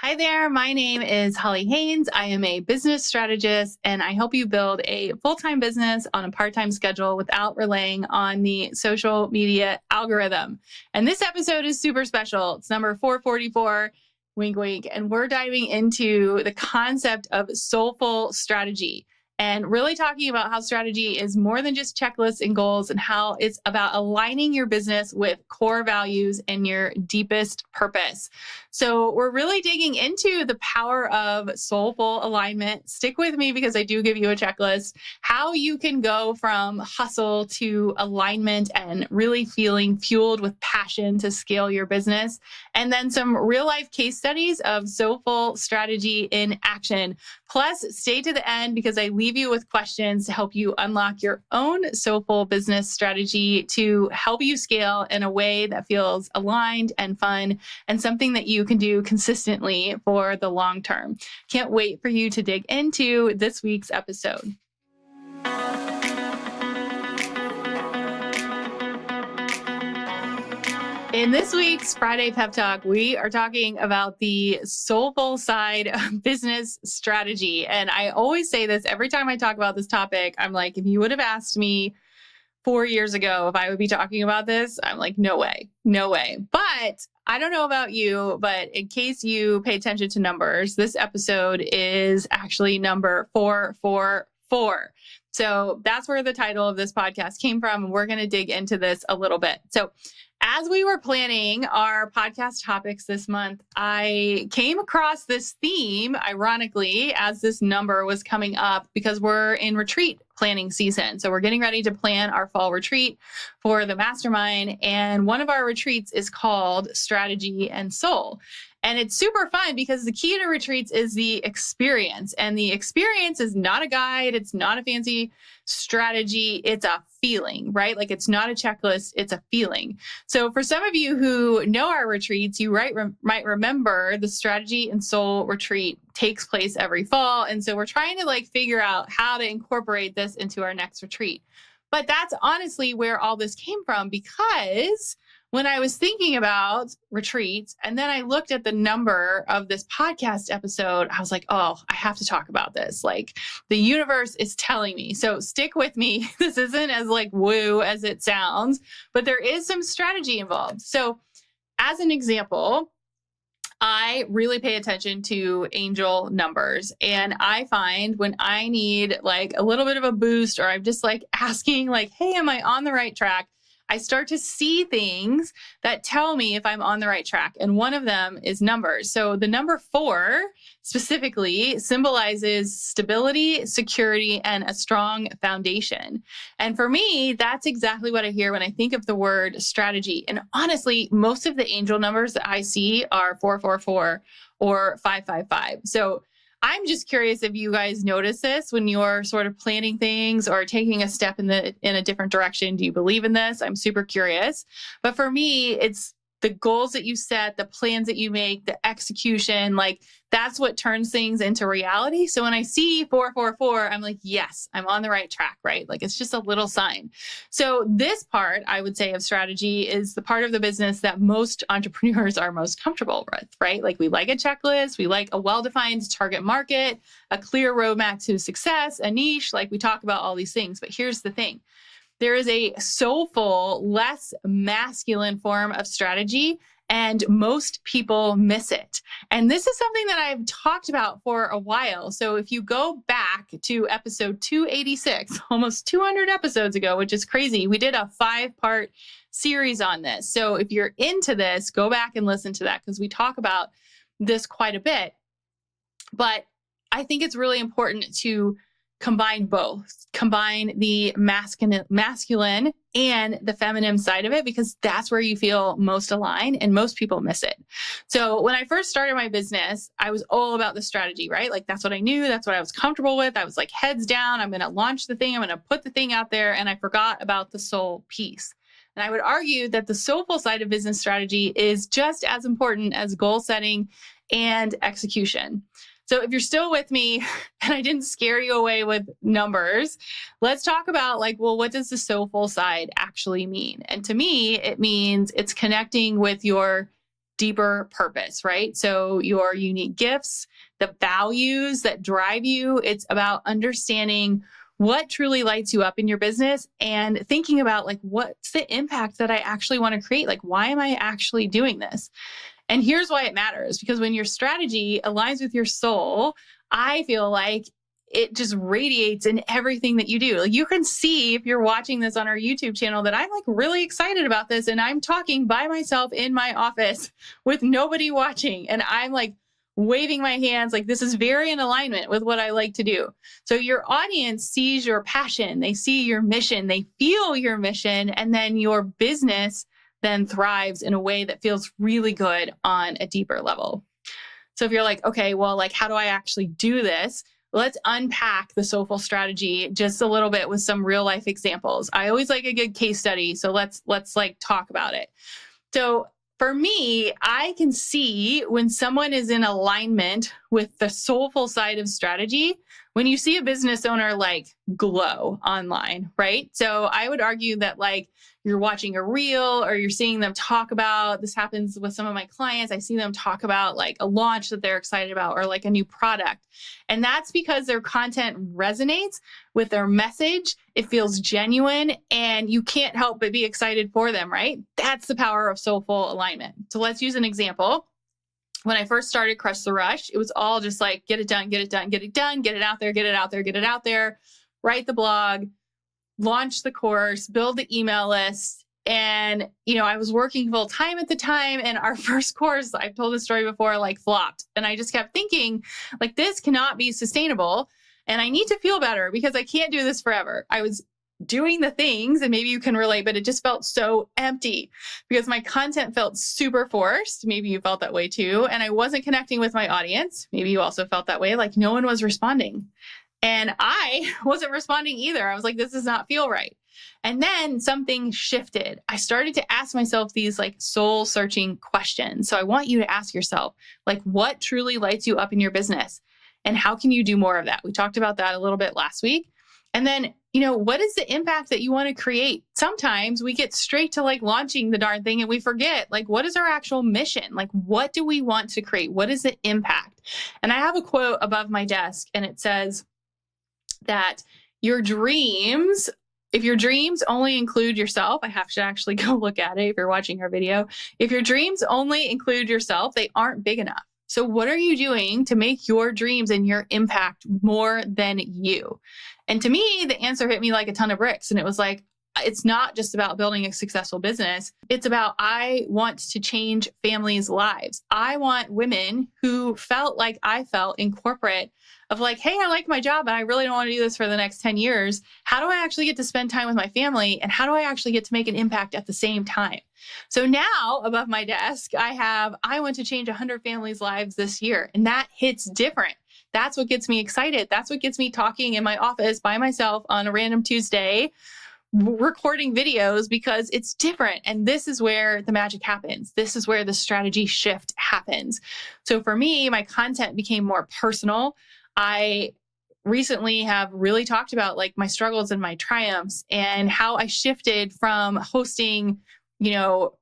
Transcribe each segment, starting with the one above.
Hi there. My name is Holly Haynes. I am a business strategist and I help you build a full-time business on a part-time schedule without relying on the social media algorithm. And this episode is super special. It's number 444, wink, wink. And we're diving into the concept of soulful strategy and really talking about how strategy is more than just checklists and goals and how it's about aligning your business with core values and your deepest purpose. So we're really digging into the power of soulful alignment. Stick with me because I do give you a checklist, how you can go from hustle to alignment and really feeling fueled with passion to scale your business. And then some real life case studies of soulful strategy in action. Plus, stay to the end because I leave you with questions to help you unlock your own soulful business strategy to help you scale in a way that feels aligned and fun and something that you can do consistently for the long term. Can't wait for you to dig into this week's episode. In this week's Friday Pep Talk, we are talking about the soulful side of business strategy. And I always say this every time I talk about this topic. I'm like, if you would have asked me 4 years ago if I would be talking about this, I'm like, no way, no way. But I don't know about you, but in case you pay attention to numbers, this episode is actually number 444. So that's where the title of this podcast came from. And we're going to dig into this a little bit. So as we were planning our podcast topics this month, I came across this theme, ironically, as this number was coming up because we're in retreat planning season. So we're getting ready to plan our fall retreat for the mastermind. And one of our retreats is called Strategy and Soul. And it's super fun because the key to retreats is the experience. And the experience is not a guide. It's not a fancy strategy. It's a feeling, right? Like it's not a checklist. It's a feeling. So for some of you who know our retreats, you might remember the Strategy and Soul retreat takes place every fall. And so we're trying to figure out how to incorporate this into our next retreat. But that's honestly where all this came from, because when I was thinking about retreats and then I looked at the number of this podcast episode, I was like, oh, I have to talk about this. Like the universe is telling me. So stick with me. This isn't as woo as it sounds, but there is some strategy involved. So as an example, I really pay attention to angel numbers. And I find when I need a little bit of a boost, or I'm just asking hey, am I on the right track? I start to see things that tell me if I'm on the right track. And one of them is numbers. So the number 4 specifically symbolizes stability, security, and a strong foundation. And for me, that's exactly what I hear when I think of the word strategy. And honestly, most of the angel numbers that I see are 444 or 555. So I'm just curious if you guys notice this when you're sort of planning things or taking a step in a different direction. Do you believe in this? I'm super curious. But for me, it's the goals that you set, the plans that you make, the execution, that's what turns things into reality. So when I see 444, I'm like, yes, I'm on the right track, right? It's just a little sign. So this part, I would say, of strategy is the part of the business that most entrepreneurs are most comfortable with, right? We like a checklist, we like a well-defined target market, a clear roadmap to success, a niche, we talk about all these things. But here's the thing. There is a soulful, less masculine form of strategy, and most people miss it. And this is something that I've talked about for a while. So if you go back to episode 286, almost 200 episodes ago, which is crazy, we did a 5-part series on this. So if you're into this, go back and listen to that because we talk about this quite a bit. But I think it's really important to combine both, combine the masculine and the feminine side of it, because that's where you feel most aligned and most people miss it. So when I first started my business, I was all about the strategy, right? That's what I knew. That's what I was comfortable with. I was heads down. I'm going to launch the thing. I'm going to put the thing out there. And I forgot about the soul piece. And I would argue that the soulful side of business strategy is just as important as goal setting and execution. So if you're still with me and I didn't scare you away with numbers, let's talk about what does the soulful side actually mean? And to me, it means it's connecting with your deeper purpose, right? So your unique gifts, the values that drive you, it's about understanding what truly lights you up in your business and thinking about like, what's the impact that I actually want to create? Like, why am I actually doing this? And here's why it matters, because when your strategy aligns with your soul, I feel like it just radiates in everything that you do. Like you can see if you're watching this on our YouTube channel that I'm like really excited about this and I'm talking by myself in my office with nobody watching and I'm like waving my hands like this is very in alignment with what I like to do. So your audience sees your passion, they see your mission, they feel your mission, and then your business then thrives in a way that feels really good on a deeper level. So if you're like, okay, well, like, how do I actually do this? Let's unpack the Soulful strategy just a little bit with some real life examples. I always like a good case study. So let's like talk about it. So for me, I can see when someone is in alignment with the soulful side of strategy, when you see a business owner like glow online, right? So I would argue that like you're watching a reel or you're seeing them talk about, this happens with some of my clients. I see them talk about like a launch that they're excited about or like a new product. And that's because their content resonates with their message. It feels genuine and you can't help but be excited for them, right? That's the power of soulful alignment. So let's use an example. When I first started Crush the Rush, it was all just like, get it done, get it done, get it done, get it out there, get it out there, get it out there, write the blog, launch the course, build the email list. And, you know, I was working full time at the time and our first course, I've told this story before, like flopped. And I just kept thinking like, this cannot be sustainable. And I need to feel better because I can't do this forever. I was doing the things and maybe you can relate, but it just felt so empty because my content felt super forced. Maybe you felt that way too. And I wasn't connecting with my audience. Maybe you also felt that way. Like no one was responding. And I wasn't responding either. I was like, this does not feel right. And then something shifted. I started to ask myself these like soul searching questions. So I want you to ask yourself, like, what truly lights you up in your business? And how can you do more of that? We talked about that a little bit last week. And then, you know, what is the impact that you want to create? Sometimes we get straight to like launching the darn thing and we forget, like, what is our actual mission? Like, what do we want to create? What is the impact? And I have a quote above my desk and it says, that your dreams, if your dreams only include yourself, I have to actually go look at it if you're watching our video. If your dreams only include yourself, they aren't big enough. So what are you doing to make your dreams and your impact more than you? And to me, the answer hit me like a ton of bricks. And it was like, it's not just about building a successful business. It's about, I want to change families' lives. I want women who felt like I felt in corporate of like, hey, I like my job, but I really don't want to do this for the next 10 years. How do I actually get to spend time with my family? And how do I actually get to make an impact at the same time? So now above my desk, I want to change 100 families' lives this year. And that hits different. That's what gets me excited. That's what gets me talking in my office by myself on a random Tuesday, recording videos because it's different. And this is where the magic happens. This is where the strategy shift happens. So for me, my content became more personal. I recently have really talked about like my struggles and my triumphs and how I shifted from hosting, you know,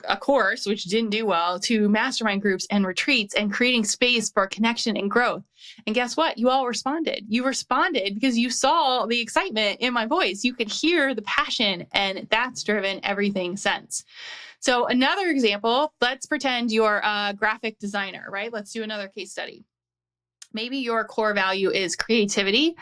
a course, which didn't do well, to mastermind groups and retreats and creating space for connection and growth. And guess what? You all responded. You responded because you saw the excitement in my voice. You could hear the passion, and that's driven everything since. So another example, let's pretend you're a graphic designer, right? Let's do another case study. Maybe your core value is creativity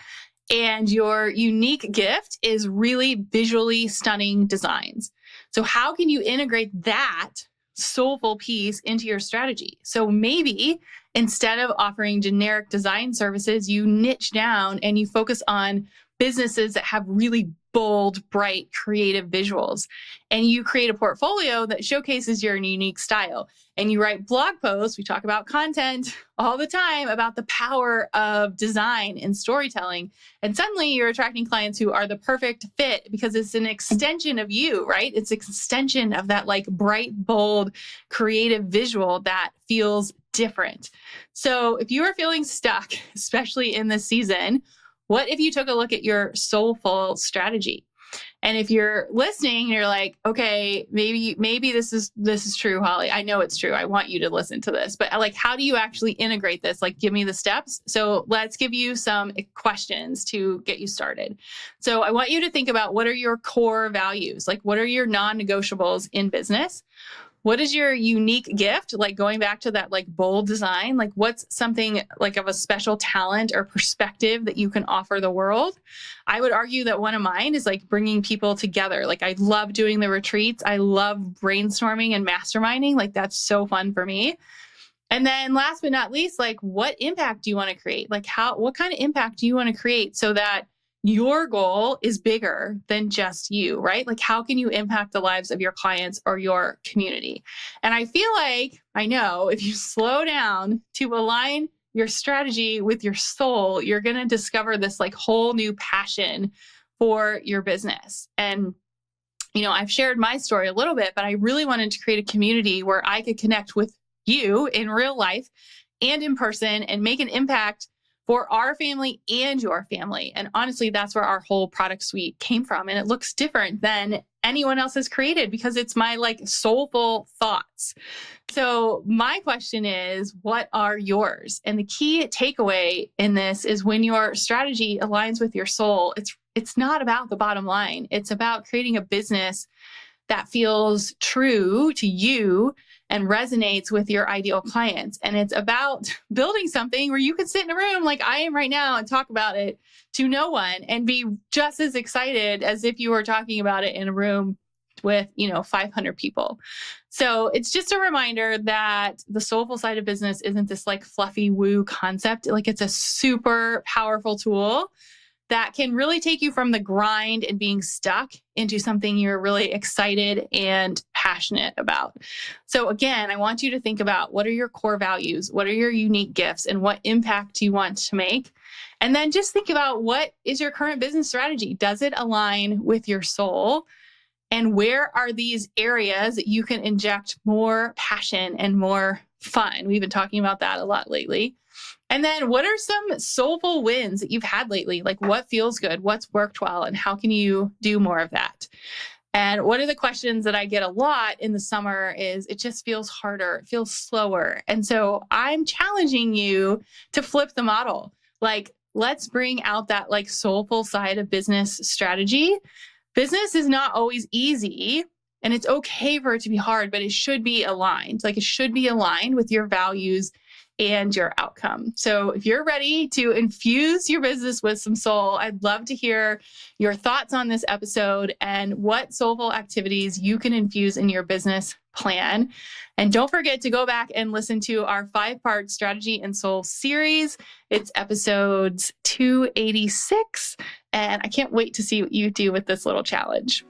and your unique gift is really visually stunning designs. So how can you integrate that soulful piece into your strategy? So maybe instead of offering generic design services, you niche down and you focus on businesses that have really bold, bright, creative visuals. And you create a portfolio that showcases your unique style. And you write blog posts. We talk about content all the time about the power of design and storytelling. And suddenly you're attracting clients who are the perfect fit because it's an extension of you, right? It's an extension of that like bright, bold, creative visual that feels different. So if you are feeling stuck, especially in this season, what if you took a look at your soulful strategy? And if you're listening and you're like, okay, maybe this is true, Holly. I know it's true. I want you to listen to this. But like, how do you actually integrate this? Like, give me the steps. So let's give you some questions to get you started. So I want you to think about, what are your core values? Like, what are your non-negotiables in business? What is your unique gift? Like, going back to that, like, bold design, like, what's something like of a special talent or perspective that you can offer the world? I would argue that one of mine is like bringing people together. Like, I love doing the retreats. I love brainstorming and masterminding. Like, that's so fun for me. And then last but not least, like, what impact do you want to create? Like, what kind of impact do you want to create so that your goal is bigger than just you, right? Like, how can you impact the lives of your clients or your community? And I feel like, I know, if you slow down to align your strategy with your soul, you're going to discover this like whole new passion for your business. And I've shared my story a little bit, but I really wanted to create a community where I could connect with you in real life and in person and make an impact for our family and your family. And honestly, that's where our whole product suite came from. And it looks different than anyone else has created because it's my like soulful thoughts. So my question is, what are yours? And the key takeaway in this is, when your strategy aligns with your soul, it's not about the bottom line. It's about creating a business that feels true to you and resonates with your ideal clients. And it's about building something where you can sit in a room like I am right now and talk about it to no one and be just as excited as if you were talking about it in a room with, 500 people. So it's just a reminder that the soulful side of business isn't this like fluffy woo concept. Like, it's a super powerful tool that can really take you from the grind and being stuck into something you're really excited and passionate about. So again, I want you to think about, what are your core values? What are your unique gifts? And what impact do you want to make? And then just think about, what is your current business strategy? Does it align with your soul? And where are these areas that you can inject more passion and more fun? We've been talking about that a lot lately. And then, what are some soulful wins that you've had lately? Like, what feels good? What's worked well? And how can you do more of that? And one of the questions that I get a lot in the summer is, it just feels harder. It feels slower. And so I'm challenging you to flip the model. Like, let's bring out that like soulful side of business strategy. Business is not always easy, and it's okay for it to be hard, but it should be aligned. Like, it should be aligned with your values and your outcome. So if you're ready to infuse your business with some soul, I'd love to hear your thoughts on this episode and what soulful activities you can infuse in your business plan. And don't forget to go back and listen to our 5-part strategy and soul series. It's episodes 286. And I can't wait to see what you do with this little challenge.